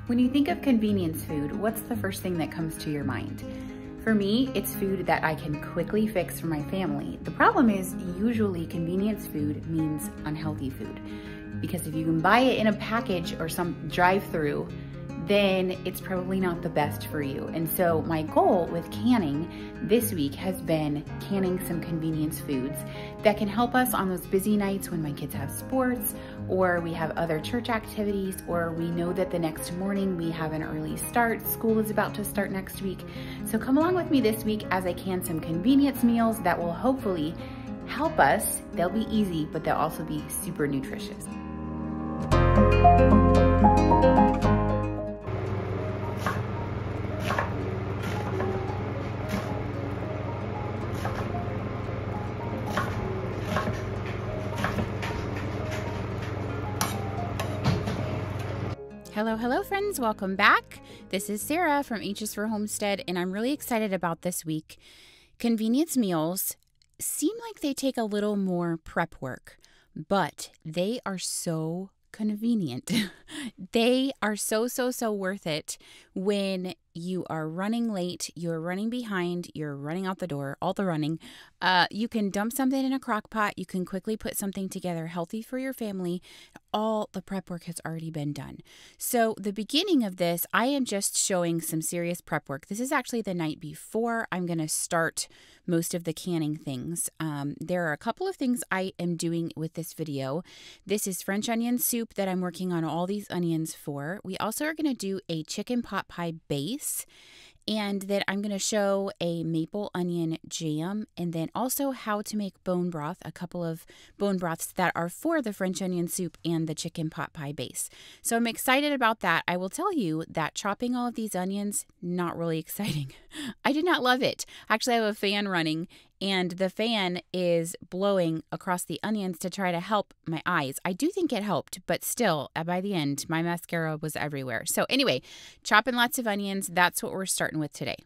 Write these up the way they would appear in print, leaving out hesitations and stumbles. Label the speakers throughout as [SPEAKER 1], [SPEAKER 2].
[SPEAKER 1] When you think of convenience food, what's the first thing that comes to your mind? For me, it's food that I can quickly fix for my family. The problem is usually convenience food means unhealthy food, because if you can buy it in a package or some drive-through, then it's probably not the best for you. And so my goal with canning this week has been canning some convenience foods that can help us on those busy nights when my kids have sports, or we have other church activities, or we know that the next morning we have an early start. School is about to start next week. So come along with me this week as I can some convenience meals that will hopefully help us. They'll be easy, but they'll also be super nutritious. Hello friends, welcome back. This is Sarah from H's for Homestead, and I'm really excited about this week. Convenience meals seem like they take a little more prep work, but they are so convenient. They are so worth it when you are running late, you're running behind, you're running out the door, all the running. You can dump something in a crock pot. You can quickly put something together healthy for your family. All the prep work has already been done. So the beginning of this, I am just showing some serious prep work. This is actually the night before I'm going to start most of the canning things. There are a couple of things I am doing with this video. This is French onion soup that I'm working on all these onions for. We also are going to do a chicken pot pie base, and then I'm going to show a maple onion jam, and then also how to make bone broth, a couple of bone broths that are for the French onion soup and the chicken pot pie base. So I'm excited about that. I will tell you that chopping all of these onions, not really exciting. I did not love it. Actually, I have a fan running, and the fan is blowing across the onions to try to help my eyes. I do think it helped, but still, by the end, my mascara was everywhere. So anyway, chopping lots of onions, that's what we're starting with today.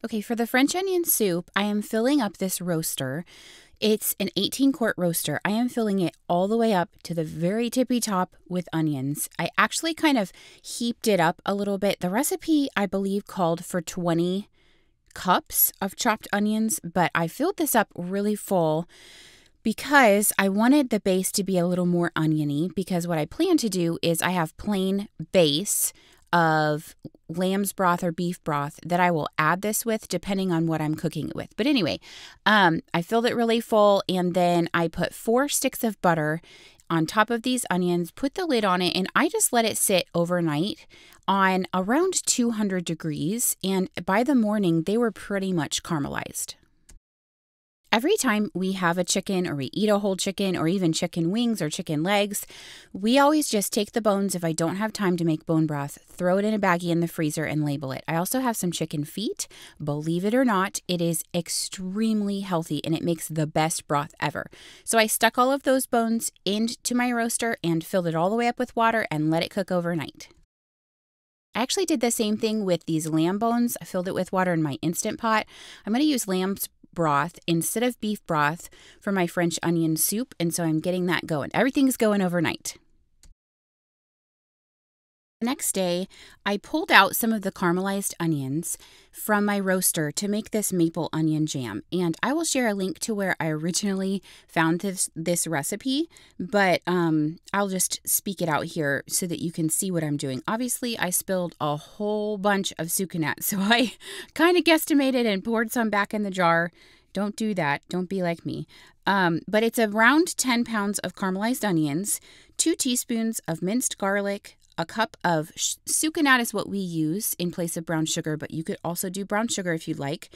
[SPEAKER 1] Okay, for the French onion soup, I am filling up this roaster. It's an 18-quart roaster. I am filling it all the way up to the very tippy top with onions. I actually kind of heaped it up a little bit. The recipe, I believe, called for 20 cups of chopped onions, but I filled this up really full because I wanted the base to be a little more oniony, because what I plan to do is I have plain base of lamb's broth or beef broth that I will add this with depending on what I'm cooking it with. But anyway, I filled it really full, and then I put 4 sticks of butter on top of these onions, put the lid on it, and I just let it sit overnight on around 200 degrees. And by the morning, they were pretty much caramelized. Every time we have a chicken, or we eat a whole chicken, or even chicken wings or chicken legs, we always just take the bones. If I don't have time to make bone broth, throw it in a baggie in the freezer and label it. I also have some chicken feet. Believe it or not, it is extremely healthy and it makes the best broth ever. So I stuck all of those bones into my roaster and filled it all the way up with water and let it cook overnight. I actually did the same thing with these lamb bones. I filled it with water in my Instant Pot. I'm going to use lamb's broth instead of beef broth for my French onion soup, and so I'm getting that going. Everything's going overnight. Next day, I pulled out some of the caramelized onions from my roaster to make this maple onion jam. And I will share a link to where I originally found this recipe, but I'll just speak it out here so that you can see what I'm doing. Obviously, I spilled a whole bunch of sucanat, so I kind of guesstimated and poured some back in the jar. Don't do that. Don't be like me. But it's around 10 pounds of caramelized onions, 2 teaspoons of minced garlic, a cup of sucanat is what we use in place of brown sugar, but you could also do brown sugar if you'd like,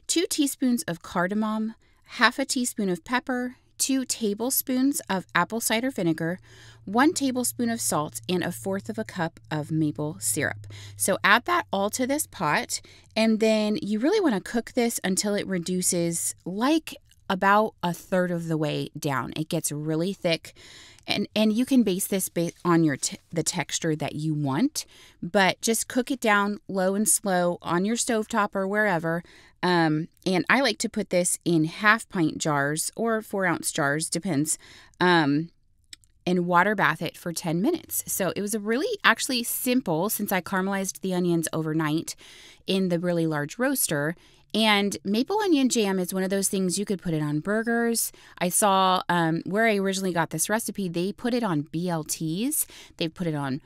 [SPEAKER 1] 2 teaspoons of cardamom, half a teaspoon of pepper, 2 tablespoons of apple cider vinegar, 1 tablespoon of salt, and 1/4 of a cup of maple syrup. So add that all to this pot, and then you really want to cook this until it reduces like about 1/3 of the way down. It gets really thick, and you can base this on the texture that you want, but just cook it down low and slow on your stovetop or wherever. And I like to put this in 1/2 pint jars or 4-ounce jars, depends, and water bath it for 10 minutes. So it was a really actually simple, since I caramelized the onions overnight in the really large roaster. And maple onion jam is one of those things you could put it on burgers. I saw where I originally got this recipe, they put it on BLTs. They put it on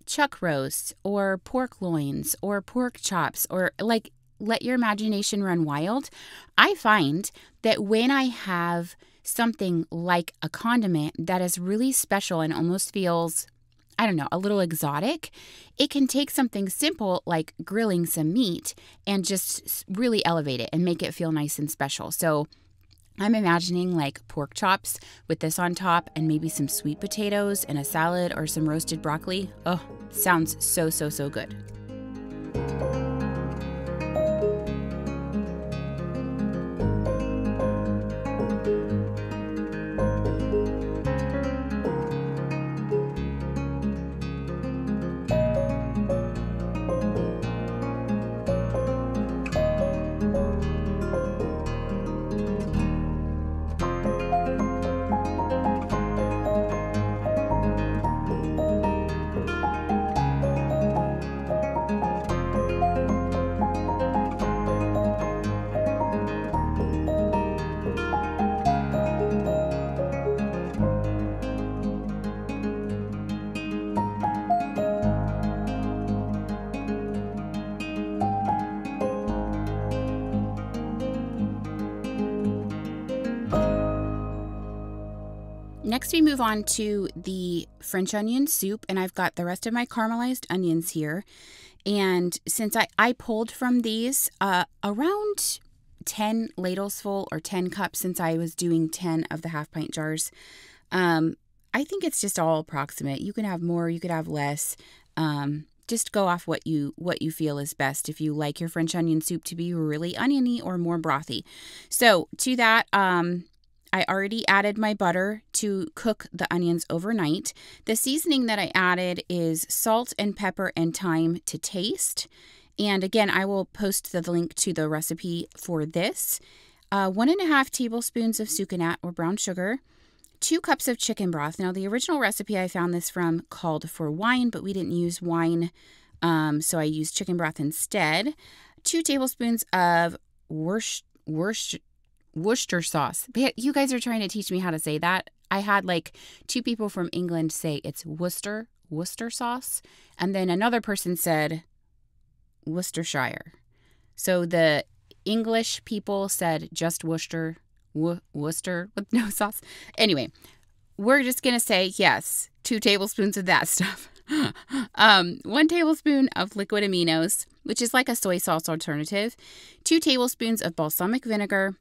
[SPEAKER 1] chuck roasts or pork loins or pork chops, or like let your imagination run wild. I find that when I have something like a condiment that is really special and almost feels, I don't know, a little exotic, it can take something simple like grilling some meat and just really elevate it and make it feel nice and special. So I'm imagining like pork chops with this on top and maybe some sweet potatoes and a salad or some roasted broccoli. Oh, sounds so, so, so good. Next, we move on to the French onion soup, and I've got the rest of my caramelized onions here. And since I pulled from these around 10 ladles full or 10 cups, since I was doing 10 of the 1/2 pint jars, I think it's just all approximate. You can have more, you could have less. Just go off what you feel is best if you like your French onion soup to be really oniony or more brothy. So to that, I already added my butter to cook the onions overnight. The seasoning that I added is salt and pepper and thyme to taste. And again, I will post the link to the recipe for this. 1.5 tablespoons of sucanat or brown sugar, 2 cups of chicken broth. Now, the original recipe I found this from called for wine, but we didn't use wine, so I used chicken broth instead. 2 tablespoons of Worcester sauce. You guys are trying to teach me how to say that. I had like 2 people from England say it's Worcester sauce, and then another person said Worcestershire. So the English people said just Worcester with no sauce. Anyway, we're just going to say yes, 2 tablespoons of that stuff. 1 tablespoon of liquid aminos, which is like a soy sauce alternative. 2 tablespoons of balsamic vinegar,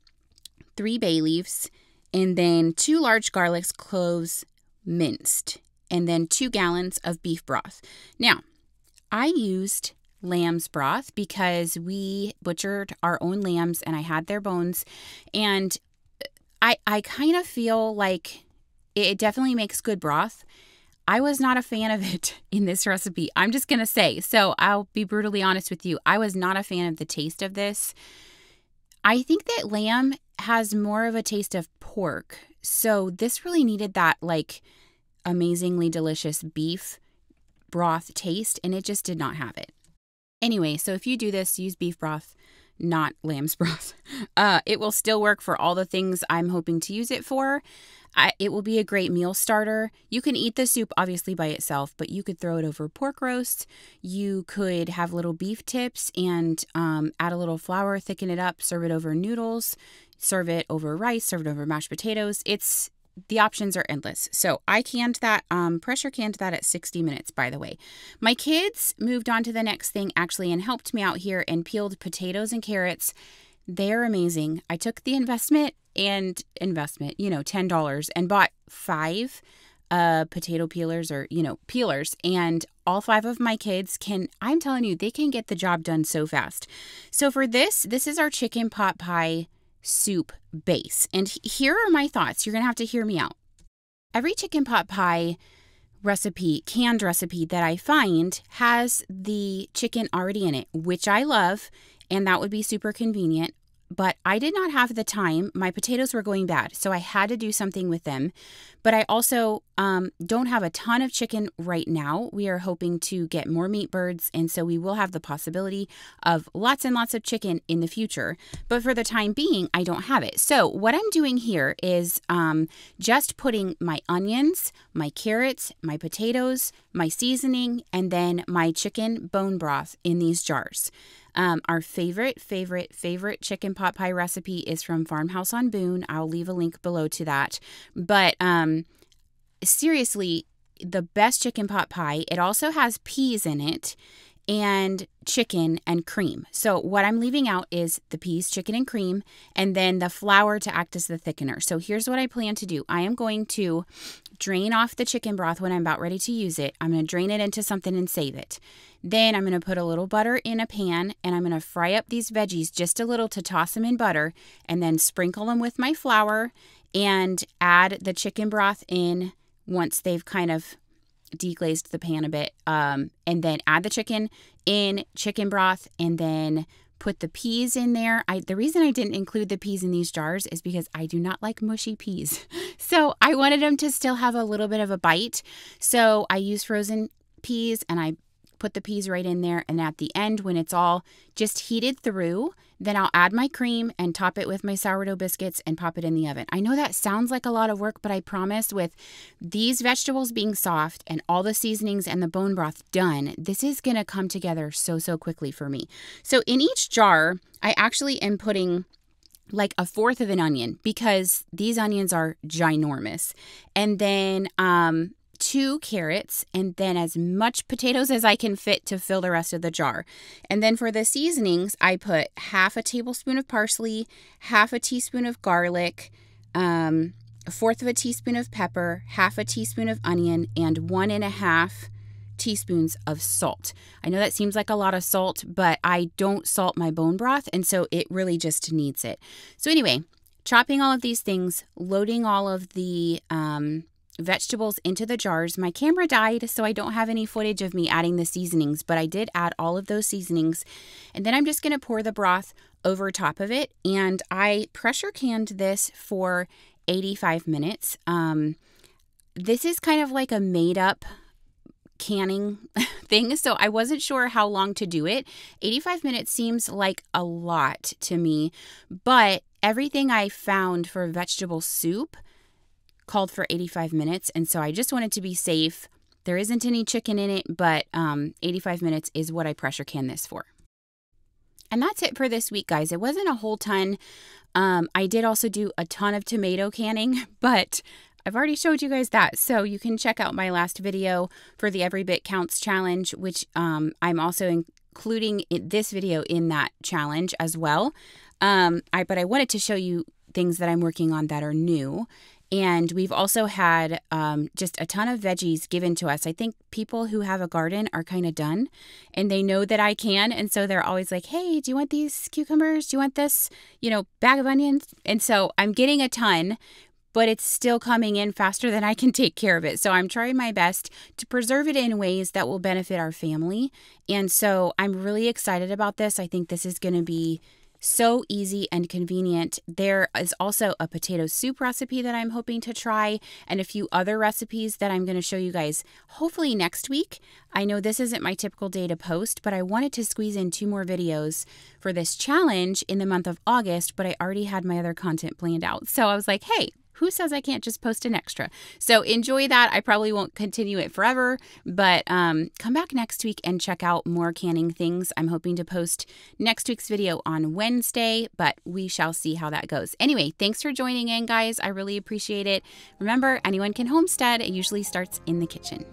[SPEAKER 1] 3 bay leaves, and then 2 large garlic cloves minced, and then 2 gallons of beef broth. Now, I used lamb's broth because we butchered our own lambs and I had their bones, and I kind of feel like it definitely makes good broth. I was not a fan of it in this recipe. I'm just going to say, so I'll be brutally honest with you. I was not a fan of the taste of this. I think that lamb has more of a taste of pork. So this really needed that like amazingly delicious beef broth taste, and it just did not have it. Anyway, so if you do this, use beef broth, not lamb's broth. It will still work for all the things I'm hoping to use it for. It will be a great meal starter. You can eat the soup obviously by itself, but you could throw it over pork roast. You could have little beef tips and add a little flour, thicken it up, serve it over noodles, serve it over rice, serve it over mashed potatoes. The options are endless. So I canned that, pressure canned that at 60 minutes, by the way. My kids moved on to the next thing actually and helped me out here and peeled potatoes and carrots. They're amazing. I took the investment, $10 and bought 5 potato peelers or, peelers. And all 5 of my kids I'm telling you, they can get the job done so fast. So for this is our chicken pot pie soup base. And here are my thoughts. You're going to have to hear me out. Every chicken pot pie recipe, canned recipe that I find has the chicken already in it, which I love, and that would be super convenient. But I did not have the time. My potatoes were going bad, so I had to do something with them. But I also don't have a ton of chicken right now. We are hoping to get more meat birds, and so we will have the possibility of lots and lots of chicken in the future. But for the time being, I don't have it. So what I'm doing here is just putting my onions, my carrots, my potatoes, my seasoning, and then my chicken bone broth in these jars. Our favorite chicken pot pie recipe is from Farmhouse on Boone. I'll leave a link below to that. But seriously, the best chicken pot pie. It also has peas in it and chicken and cream. So what I'm leaving out is the peas, chicken, and cream, and then the flour to act as the thickener. So here's what I plan to do. I am going to drain off the chicken broth when I'm about ready to use it. I'm going to drain it into something and save it. Then I'm going to put a little butter in a pan, and I'm going to fry up these veggies just a little to toss them in butter, and then sprinkle them with my flour and add the chicken broth in once they've kind of deglazed the pan a bit, and then add the chicken broth, and then put the peas in there. The reason I didn't include the peas in these jars is because I do not like mushy peas. So I wanted them to still have a little bit of a bite. So I use frozen peas, and I put the peas right in there. And at the end, when it's all just heated through, then I'll add my cream and top it with my sourdough biscuits and pop it in the oven. I know that sounds like a lot of work, but I promise with these vegetables being soft and all the seasonings and the bone broth done, this is going to come together so quickly for me. So in each jar, I actually am putting like 1/4 of an onion because these onions are ginormous. And then 2 carrots, and then as much potatoes as I can fit to fill the rest of the jar. And then for the seasonings, I put 1/2 tablespoon of parsley, 1/2 teaspoon of garlic, 1/4 teaspoon of pepper, 1/2 teaspoon of onion, and 1.5 teaspoons of salt. I know that seems like a lot of salt, but I don't salt my bone broth, and so it really just needs it. So anyway, chopping all of these things, loading all of the vegetables into the jars. My camera died, so I don't have any footage of me adding the seasonings, but I did add all of those seasonings. And then I'm just going to pour the broth over top of it. And I pressure canned this for 85 minutes. This is kind of like a made up canning thing, so I wasn't sure how long to do it. 85 minutes seems like a lot to me, but everything I found for vegetable soup called for 85 minutes, and so I just wanted to be safe. There isn't any chicken in it, but 85 minutes is what I pressure can this for. And that's it for this week, guys. It wasn't a whole ton. I did also do a ton of tomato canning, but I've already showed you guys that, so you can check out my last video for the Every Bit Counts challenge, which I'm also including this video in that challenge as well. But I wanted to show you things that I'm working on that are new. And we've also had just a ton of veggies given to us. I think people who have a garden are kind of done and they know that I can. And so they're always like, hey, do you want these cucumbers? Do you want this, bag of onions? And so I'm getting a ton, but it's still coming in faster than I can take care of it. So I'm trying my best to preserve it in ways that will benefit our family. And so I'm really excited about this. I think this is going to be So easy and convenient. There is also a potato soup recipe that I'm hoping to try, and a few other recipes that I'm going to show you guys hopefully next week. I know this isn't my typical day to post, but I wanted to squeeze in 2 more videos for this challenge in the month of August, but I already had my other content planned out. So I was like, hey, who says I can't just post an extra? So enjoy that. I probably won't continue it forever, but come back next week and check out more canning things. I'm hoping to post next week's video on Wednesday, but we shall see how that goes. Anyway, thanks for joining in, guys. I really appreciate it. Remember, anyone can homestead. It usually starts in the kitchen.